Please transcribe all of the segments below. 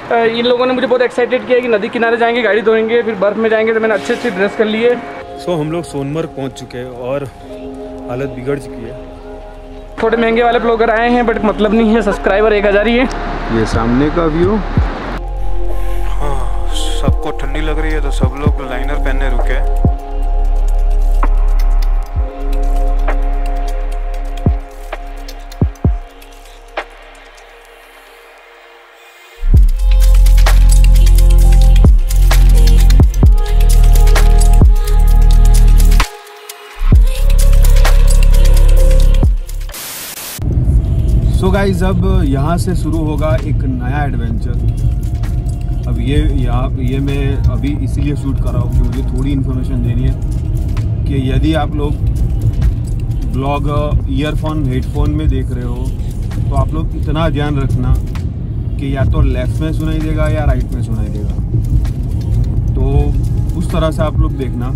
इन लोगों ने मुझे बहुत एक्साइटेड किया कि नदी किनारे जाएंगे, गाड़ी धोएंगे, फिर बर्फ़ में जाएंगे, तो मैंने अच्छे से ड्रेस कर लिए। हम लोग सोनमर्ग पहुंच चुके हैं और हालत बिगड़ चुकी है। थोड़े महंगे वाले ब्लॉगर आए हैं बट मतलब नहीं है, सब्सक्राइबर 1000 ही है। ये सामने का व्यू। हाँ, सबको ठंडी लग रही है तो सब लोग लाइनर पहनने रुके। सो गाइस, अब यहाँ से शुरू होगा एक नया एडवेंचर। अब ये मैं अभी इसीलिए शूट कर रहा हूँ कि मुझे थोड़ी इन्फॉर्मेशन देनी है कि यदि आप लोग ब्लॉग ईयरफोन हेडफोन में देख रहे हो तो आप लोग इतना ध्यान रखना कि या तो लेफ्ट में सुनाई देगा या राइट में सुनाई देगा, तो उस तरह से आप लोग देखना।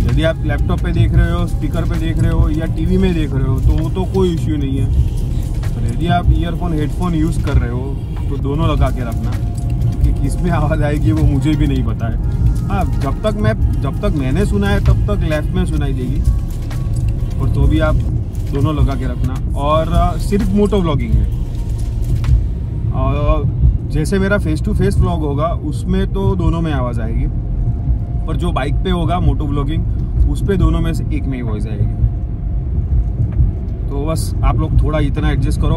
यदि आप लैपटॉप पे देख रहे हो, स्पीकर पे देख रहे हो या टीवी में देख रहे हो तो वो तो कोई इश्यू नहीं है। यदि आप ईयरफोन हेडफोन यूज़ कर रहे हो तो दोनों लगा के रखना, क्योंकि किसमें आवाज़ आएगी वो मुझे भी नहीं पता है। हाँ, जब तक मैंने सुना है तब तक लेफ्ट में सुनाई देगी, और तो भी आप दोनों लगा के रखना। और सिर्फ मोटो व्लॉगिंग है, और जैसे मेरा फेस टू फेस व्लॉग होगा उसमें तो दोनों में आवाज़ आएगी, और जो बाइक पे होगा मोटो व्लॉगिंग उस पर दोनों में से एक में ही वॉइस आएगी। तो बस आप लोग थोड़ा इतना एडजस्ट करो,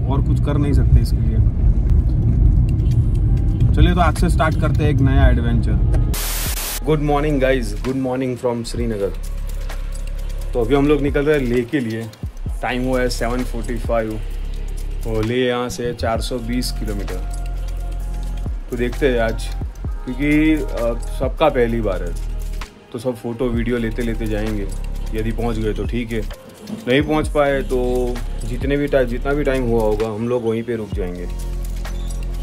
और कुछ कर नहीं सकते इसके लिए। चलिए तो आज से स्टार्ट करते हैं एक नया adventure. Good morning guys, good morning from Srinagar. तो अभी हम लोग निकल रहे हैं लेह के लिए। टाइम हुआ है 7:45 और लेह यहाँ से 420 किलोमीटर। तो देखते हैं आज, क्योंकि सबका पहली बार है तो सब फोटो वीडियो लेते लेते जाएंगे। यदि पहुँच गए तो ठीक है, नहीं पहुंच पाए तो जितना भी टाइम हुआ होगा हम लोग वहीं पे रुक जाएंगे,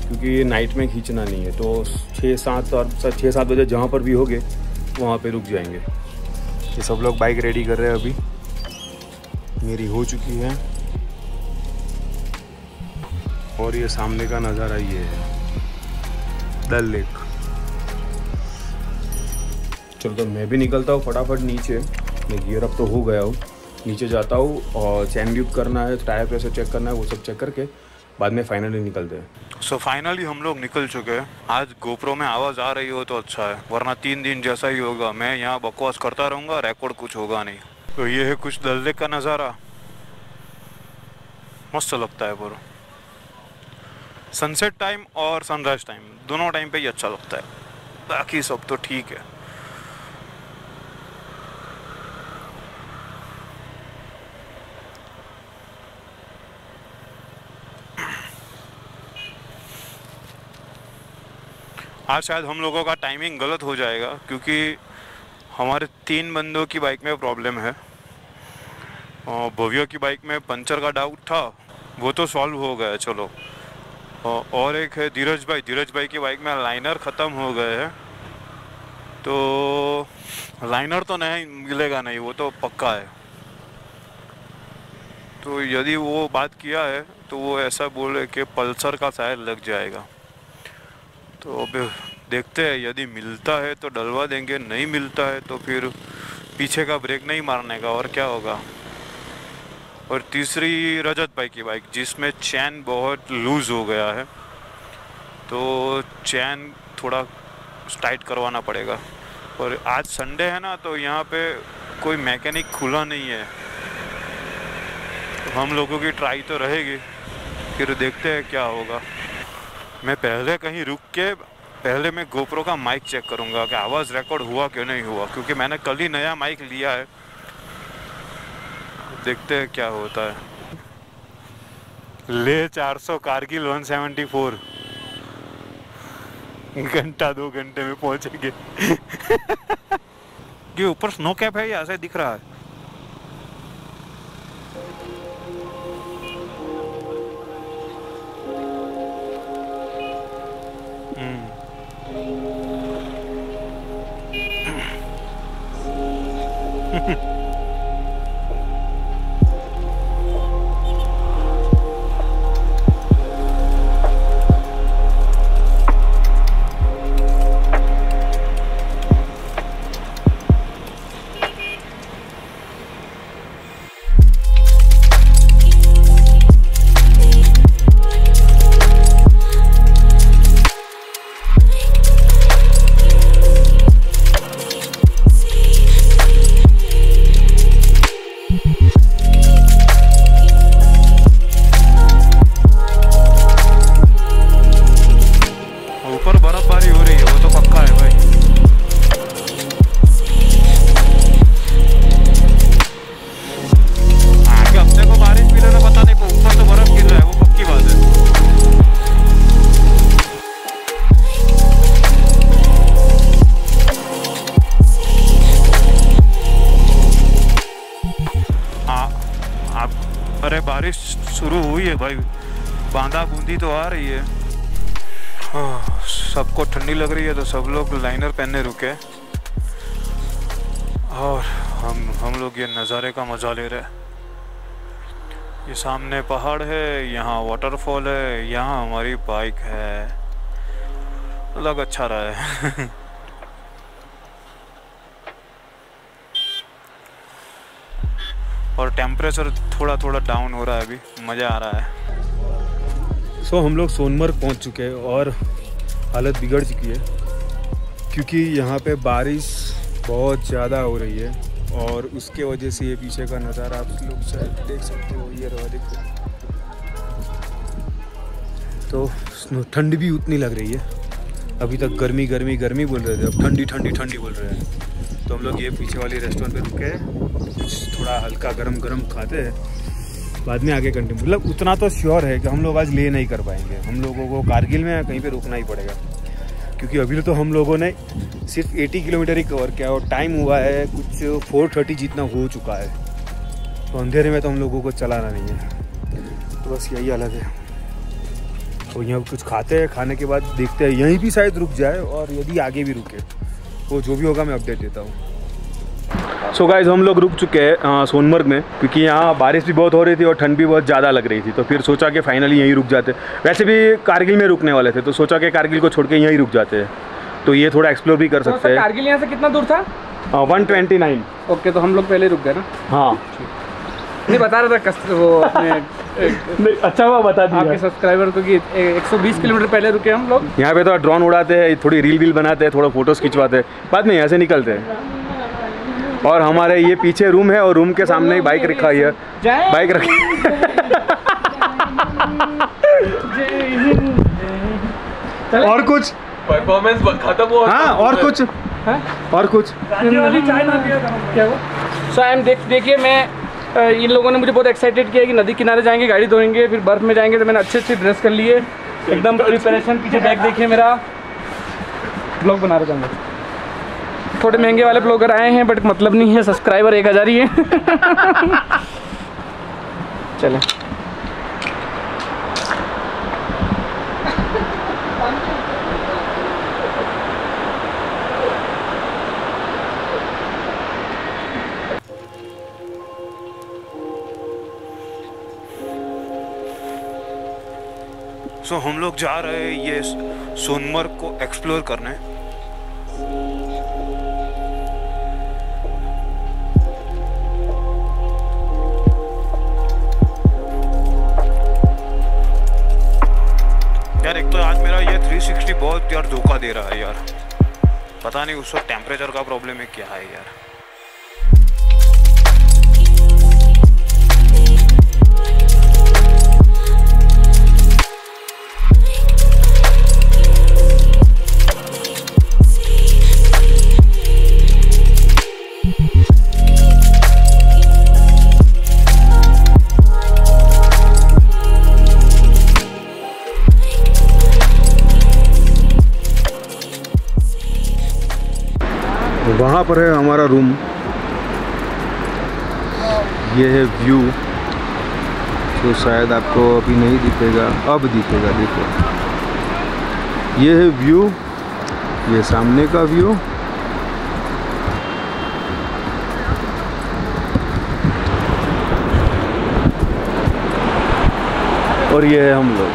क्योंकि नाइट में खींचना नहीं है। तो 6-7 बजे जहाँ पर भी होंगे वहाँ पे रुक जाएंगे। ये सब लोग बाइक रेडी कर रहे हैं, अभी मेरी हो चुकी है। और ये सामने का नज़ारा ये है, डल लेक। चलो तो मैं भी निकलता हूँ फटाफट नीचे। मैं गियर अप तो हो गया हूँ, नीचे जाता हूँ और चैन ल्यूब करना है, टायर प्रेशर चेक करना है, वो सब चेक करके बाद में फाइनली निकलते हैं। सो फाइनली हम लोग निकल चुके हैं। आज गोप्रो में आवाज़ आ रही हो तो अच्छा है, वरना 3 दिन जैसा ही होगा। मैं यहाँ बकवास करता रहूँगा, रिकॉर्ड कुछ होगा नहीं। तो ये है कुछ डल लेक का नज़ारा, मस्त लगता है पूरा। सनसेट टाइम और सनराइज टाइम दोनों टाइम पे ही अच्छा लगता है, बाकी सब तो ठीक है। आज शायद हम लोगों का टाइमिंग गलत हो जाएगा, क्योंकि हमारे 3 बंदों की बाइक में प्रॉब्लम है। और भव्य की बाइक में पंचर का डाउट था, वो तो सॉल्व हो गया चलो। और एक है धीरज भाई की बाइक में लाइनर ख़त्म हो गए हैं। तो लाइनर तो नहीं मिलेगा, नहीं वो तो पक्का है। तो यदि वो बात किया है तो वो ऐसा बोले कि पल्सर का शायद लग जाएगा। तो अब देखते हैं, यदि मिलता है तो डलवा देंगे, नहीं मिलता है तो फिर पीछे का ब्रेक नहीं मारने का, और क्या होगा। और तीसरी रजत भाई की बाइक, जिसमें चैन बहुत लूज़ हो गया है, तो चैन थोड़ा टाइट करवाना पड़ेगा। और आज संडे है ना, तो यहाँ पे कोई मैकेनिक खुला नहीं है, तो हम लोगों की ट्राई तो रहेगी, फिर देखते हैं क्या होगा। मैं पहले कहीं रुक के पहले मैं गोप्रो का माइक चेक करूँगा कि आवाज़ रिकॉर्ड हुआ कि नहीं हुआ, क्योंकि मैंने कल ही नया माइक लिया है। देखते हैं क्या होता है। ले 400, कारगिल 174, घंटा 2 घंटे में पहुँचेंगे। ये ऊपर स्नो कैप है, यहाँ से दिख रहा है। देखिए भाई, बांदा बूंदी तो आ रही है। हाँ, सबको ठंडी लग रही है तो सब लोग लाइनर पहनने रुके और हम लोग ये नज़ारे का मज़ा ले रहे हैं। ये सामने पहाड़ है, यहाँ वाटरफॉल है, यहाँ हमारी बाइक है। लग अच्छा रहा है। और टेम्परेचर थोड़ा थोड़ा डाउन हो रहा है, अभी मज़ा आ रहा है। सो हम लोग सोनमर्ग पहुंच चुके हैं और हालत बिगड़ चुकी है क्योंकि यहाँ पे बारिश बहुत ज़्यादा हो रही है और उसके वजह से ये पीछे का नज़ारा आप लोग शायद देख सकते हो, ये रहा देखो। तो ठंड भी उतनी लग रही है। अभी तक गर्मी गर्मी गर्मी बोल रहे थे, अब ठंडी ठंडी ठंडी बोल रहे हैं। तो हम लोग ये पीछे वाली रेस्टोरेंट पे रुके हैं, कुछ थोड़ा हल्का गरम गरम खाते हैं, बाद में आगे कंटिन्यू। मतलब उतना तो श्योर है कि हम लोग आज ले नहीं कर पाएंगे। हम लोगों को कारगिल में कहीं पे रुकना ही पड़ेगा क्योंकि अभी तो हम लोगों ने सिर्फ 80 किलोमीटर ही कवर किया और टाइम हुआ है कुछ 4:30 जितना हो चुका है। तो अंधेरे में तो हम लोगों को चलाना नहीं है, तो बस यही हालत है। तो यहाँ कुछ खाते हैं, खाने के बाद देखते हैं, यहीं भी शायद रुक जाए और यदि आगे भी रुके वो जो भी होगा मैं अपडेट देता हूँ। सो गाइस, हम लोग रुक चुके हैं सोनमर्ग में क्योंकि यहाँ बारिश भी बहुत हो रही थी और ठंड भी बहुत ज़्यादा लग रही थी। तो फिर सोचा कि फाइनली यहीं रुक जाते। वैसे भी कारगिल में रुकने वाले थे तो सोचा कि कारगिल को छोड़ के यहीं रुक जाते हैं, तो ये थोड़ा एक्सप्लोर भी कर सकते हैं। कारगिल यहाँ से कितना दूर था? 129। ओके, तो हम लोग पहले रुक गए ना। हाँ, नहीं बता रहा था वो अपने नहीं, अच्छा हुआ बता दिया आपके सब्सक्राइबर को कि 120 किलोमीटर पहले रुके हम लोग। यहाँ पे तो ड्रोन उड़ाते हैं, थोड़ी रील वील बनाते हैं, थोड़ा फोटोज खिंचवाते हैं, बाद में यहाँ से निकलते हैं। और हमारे ये पीछे रूम है और रूम के सामने ही बाइक रखा है, बाइक रखी। और कुछ परफॉर्मेंस खत्म हुआ। हाँ, और कुछ और कुछ सो आई एम देखिए, मैं इन लोगों ने मुझे बहुत एक्साइटेड किया कि नदी किनारे जाएंगे, गाड़ी धोएंगे, फिर बर्फ़ में जाएंगे। तो मैंने अच्छे अच्छे ड्रेस कर लिए, एकदम प्रिपरेशन। पीछे बैग देखिए मेरा, ब्लॉग बना रहे थे हम लोग। थोड़े महंगे वाले ब्लॉगर आए हैं बट मतलब नहीं है, सब्सक्राइबर 1000 ही है। चलें। सो हम लोग जा रहे हैं ये सोनमर्ग को एक्सप्लोर करने। यार एक तो आज मेरा ये 360 बहुत यार धोखा दे रहा है यार, पता नहीं उस वक्त टेम्परेचर का प्रॉब्लम है क्या है यार। वहाँ पर है हमारा रूम। ये है व्यू, तो शायद आपको अभी नहीं दिखेगा, अब दिखेगा। देखो, ये है व्यू, ये सामने का व्यू। और ये है हम लोग,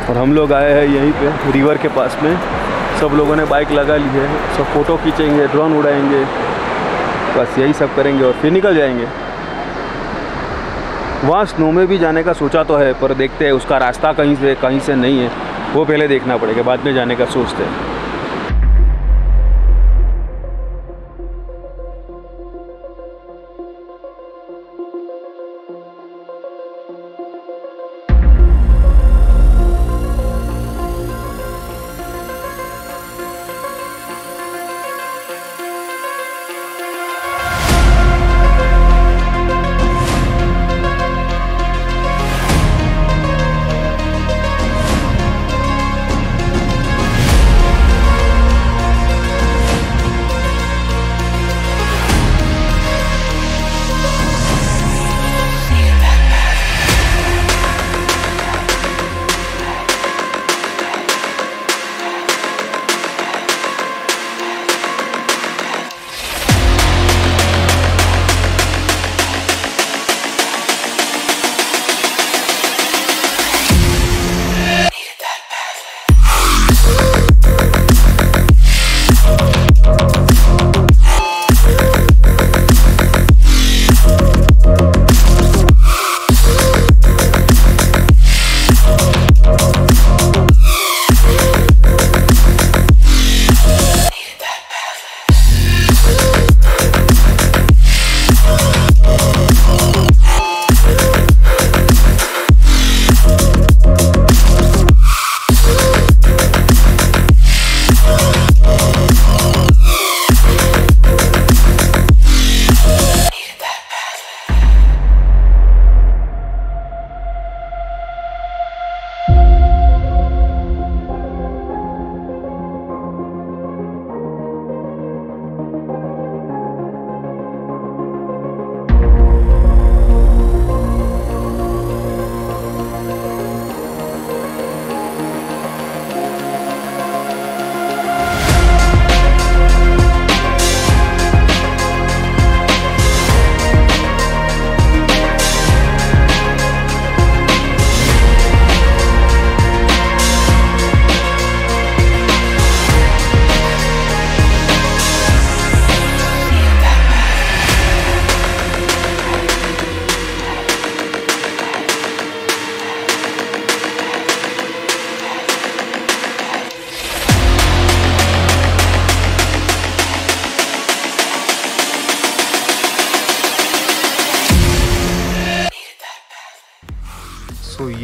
और हम लोग आए हैं यहीं पे रिवर के पास में। सब लोगों ने बाइक लगा ली है, सब फ़ोटो खींचेंगे, ड्रोन उड़ाएंगे, बस यही सब करेंगे और फिर निकल जाएंगे। वहाँ स्नो में भी जाने का सोचा तो है, पर देखते हैं उसका रास्ता कहीं से नहीं है, वो पहले देखना पड़ेगा, बाद में जाने का सोचते हैं।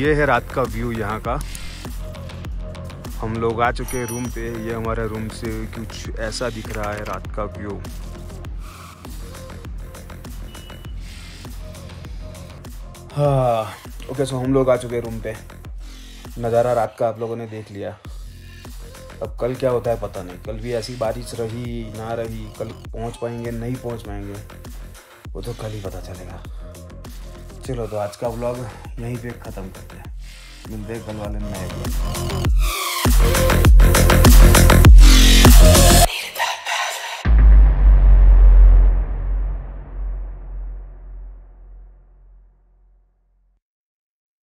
ये है रात का व्यू यहाँ का। हम लोग आ चुके हैं रूम पे। ये हमारे रूम से कुछ ऐसा दिख रहा है रात का व्यू। हाँ ओके, सो हम लोग आ चुके हैं रूम पे। नज़ारा रात का आप लोगों ने देख लिया। अब कल क्या होता है पता नहीं। कल भी ऐसी बारिश रही ना रही, कल पहुंच पाएंगे नहीं पहुंच पाएंगे वो तो कल ही पता चलेगा। चलो तो आज का व्लॉग यहीं पे ख़त्म करते हैं। मिलते हैं कल वाले नए व्लॉग।